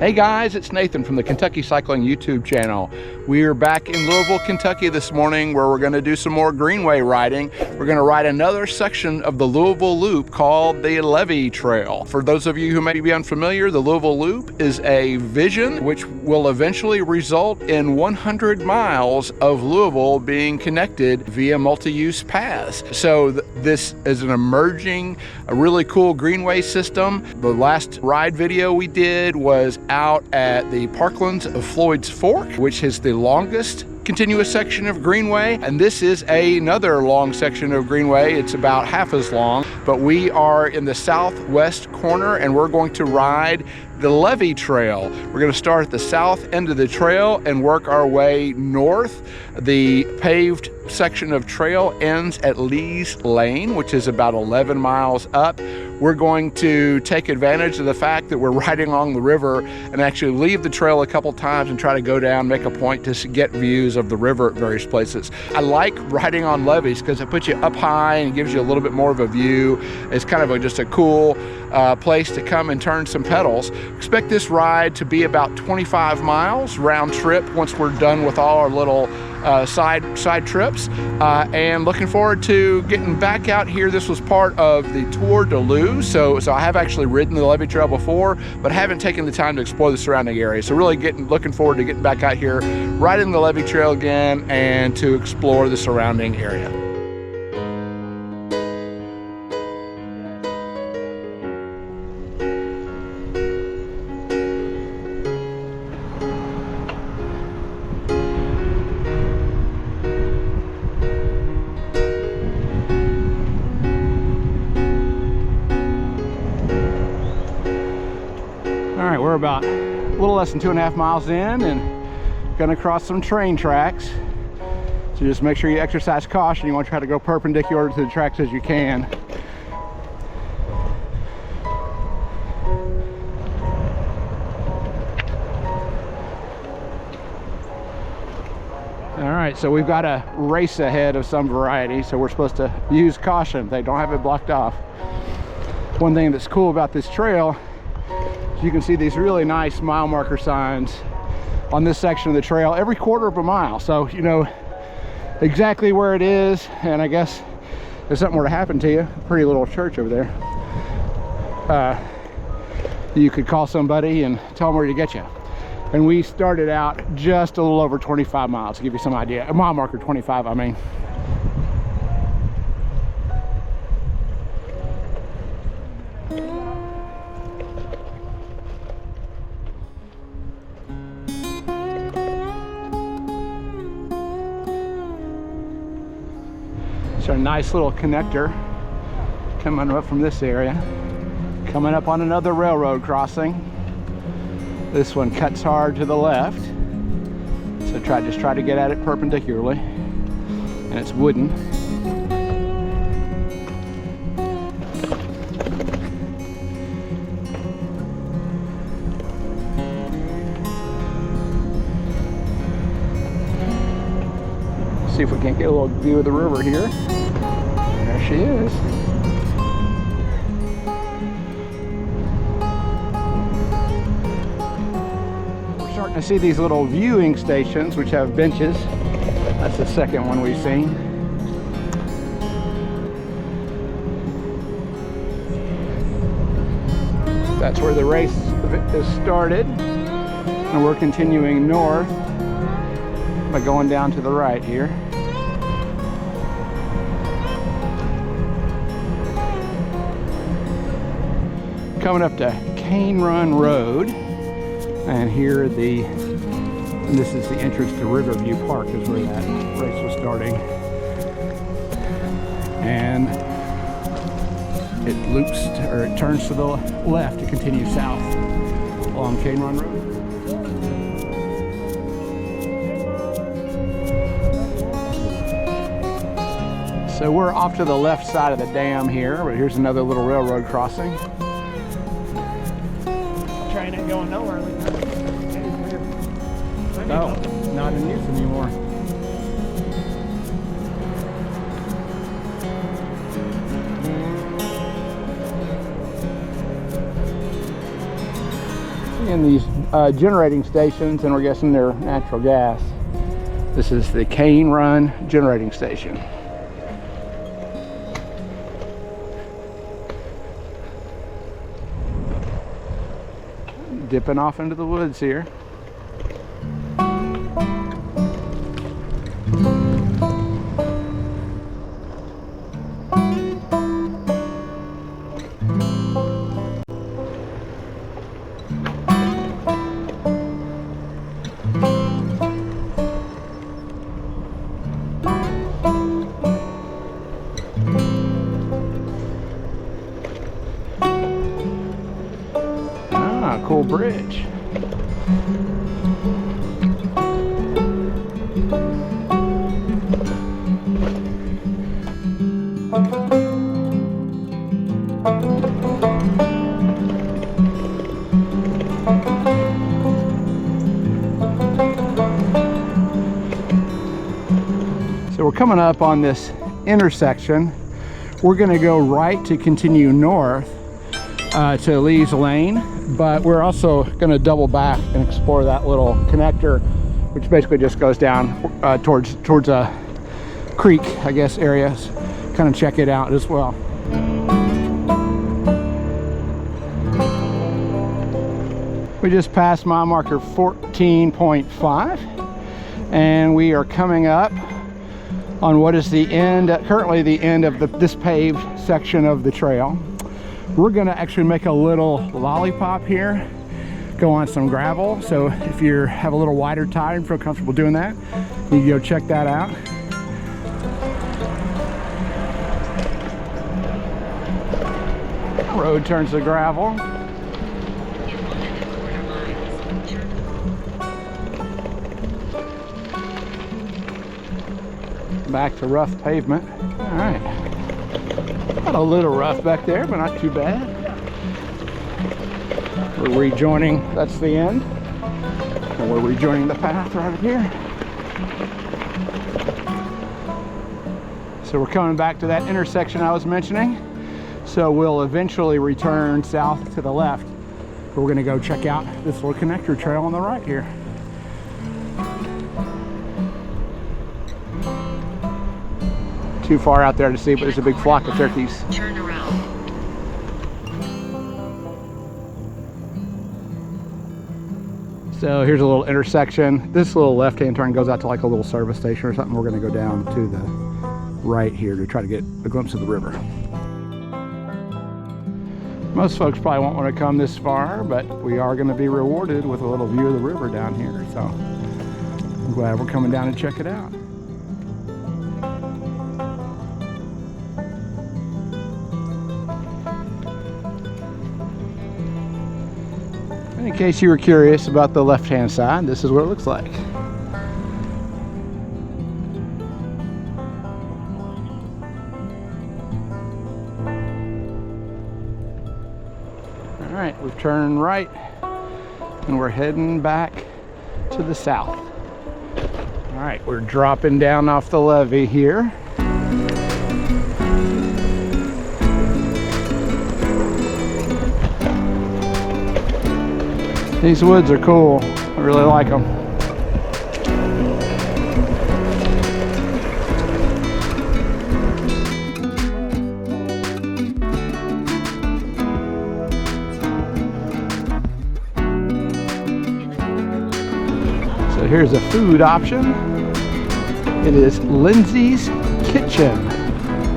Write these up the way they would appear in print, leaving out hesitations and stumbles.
Hey guys, it's Nathan from the Kentucky Cycling YouTube channel. We're back in Louisville, Kentucky this morning where we're going to do some more Greenway riding. We're going to ride another section of the Louisville Loop called the Levee Trail. For those of you who may be unfamiliar, the Louisville Loop is a vision which will eventually result in 100 miles of Louisville being connected via multi-use paths. So this is an emerging, a really cool Greenway system. The last ride video we did was out at the parklands of Floyd's Fork, which is the longest continuous section of Greenway, and this is another long section of Greenway. It's about half as long, but we are in the southwest corner and we're going to ride the Levee Trail. We're going to start at the south end of the trail and work our way north. The paved section of trail ends at Lee's Lane, which is about 11 miles up. We're going to take advantage of the fact that we're riding along the river and actually leave the trail a couple times and try to go down, make a point to get views of the river at various places. I like riding on levees because it puts you up high and gives you a little bit more of a view. It's kind of just a cool place to come and turn some pedals. Expect this ride to be about 25 miles round trip once we're done with all our little side trips, and looking forward to getting back out here. This was part of the Tour de Loup, so I have actually ridden the Levee Trail before, but haven't taken the time to explore the surrounding area. So really looking forward to getting back out here, riding the Levee Trail again, and to explore the surrounding area. All right, we're about a little less than 2.5 miles in and gonna cross some train tracks. So just make sure you exercise caution. You want to try to go perpendicular to the tracks as you can. All right, so we've got a race ahead of some variety, so we're supposed to use caution. They don't have it blocked off. One thing that's cool about this trail, you can see these really nice mile marker signs on this section of the trail every quarter of a mile, so you know exactly where it is. And I guess if something were to happen to you, pretty little church over there, you could call somebody and tell them where to get you. And we started out just a little over 25 miles to give you some idea. A mile marker 25, I mean. It's a nice little connector coming up from this area, coming up on another railroad crossing. This one cuts hard to the left, so just try to get at it perpendicularly, and it's wooden. See if we can't get a little view of the river here. There she is. We're starting to see these little viewing stations which have benches. That's the second one we've seen. That's where the race is started, and we're continuing north by going down to the right here. Coming up to Cane Run Road, and here this is the entrance to Riverview Park, is where that race was starting. And it loops, or it turns to the left to continue south along Cane Run Road. So we're off to the left side of the dam here, but here's another little railroad crossing. Train ain't going nowhere. No, not in use anymore. And these generating stations, and we're guessing they're natural gas. This is the Cane Run generating station. Dipping off into the woods here. Cool bridge. So we're coming up on this intersection. We're going to go right to continue north to Lee's Lane, but we're also going to double back and explore that little connector, which basically just goes down towards a creek, I guess, areas. Kind of check it out as well. We just passed mile marker 14.5, and we are coming up on what is the end, currently the end of this paved section of the trail. We're gonna actually make a little lollipop here, go on some gravel. So if you have a little wider tire and feel comfortable doing that, you can go check that out. Road turns to gravel. Back to rough pavement. All right. Got a little rough back there, but not too bad. We're rejoining, that's the end. And we're rejoining the path right here. So we're coming back to that intersection I was mentioning. So we'll eventually return south to the left. We're gonna go check out this little connector trail on the right here. Too far out there to see, but there's a big flock of turkeys. Turn around. So here's a little intersection. This little left-hand turn goes out to like a little service station or something. We're going to go down to the right here to try to get a glimpse of the river. Most folks probably won't want to come this far, but we are going to be rewarded with a little view of the river down here. So I'm glad we're coming down to check it out. In case you were curious about the left-hand side, this is what it looks like. All right, we've turned right and we're heading back to the south. All right, we're dropping down off the levee here. These woods are cool. I really like them. So here's a food option. It is Lindsay's Kitchen.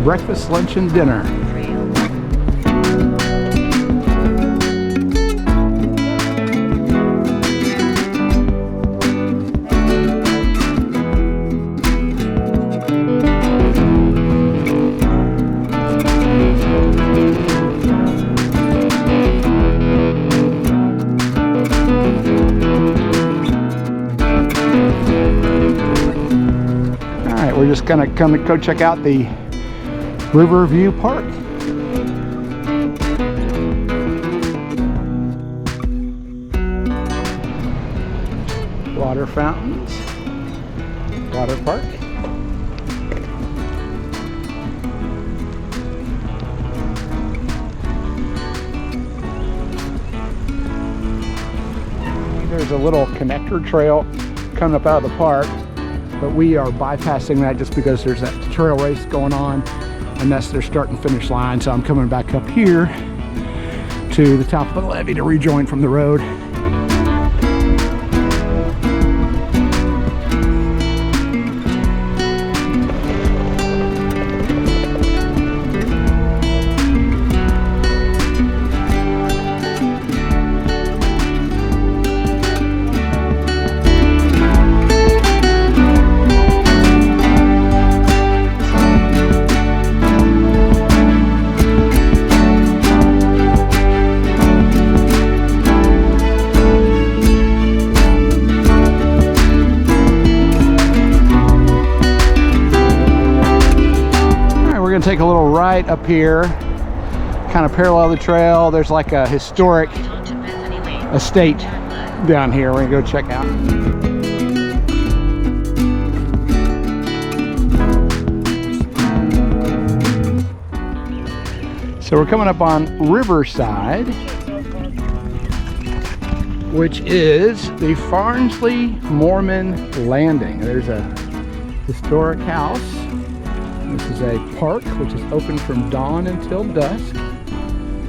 Breakfast, lunch, and dinner. We're just gonna go check out the Riverview Park. Water fountains, water park. there's a little connector trail coming up out of the park, but we are bypassing that just because there's that trail race going on, and that's their start and finish line. So I'm coming back up here to the top of the levee to rejoin from the road. Take a little right up here, kind of parallel the trail. There's like a historic estate down here we're gonna go check out. So we're coming up on Riverside, which is the Farnsley Mormon Landing. There's a historic house. This is a park which is open from dawn until dusk.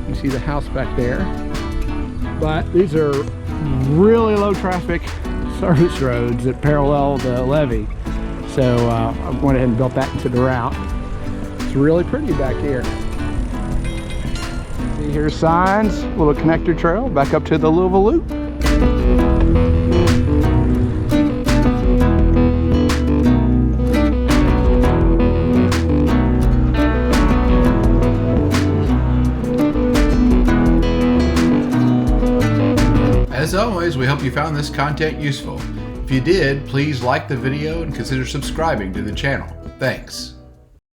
You see the house back there. But these are really low traffic service roads that parallel the levee. So I went ahead and built that into the route. It's really pretty back here. See, here's signs, little connector trail back up to the Louisville Loop. As always, we hope you found this content useful. If you did, please like the video and consider subscribing to the channel. Thanks.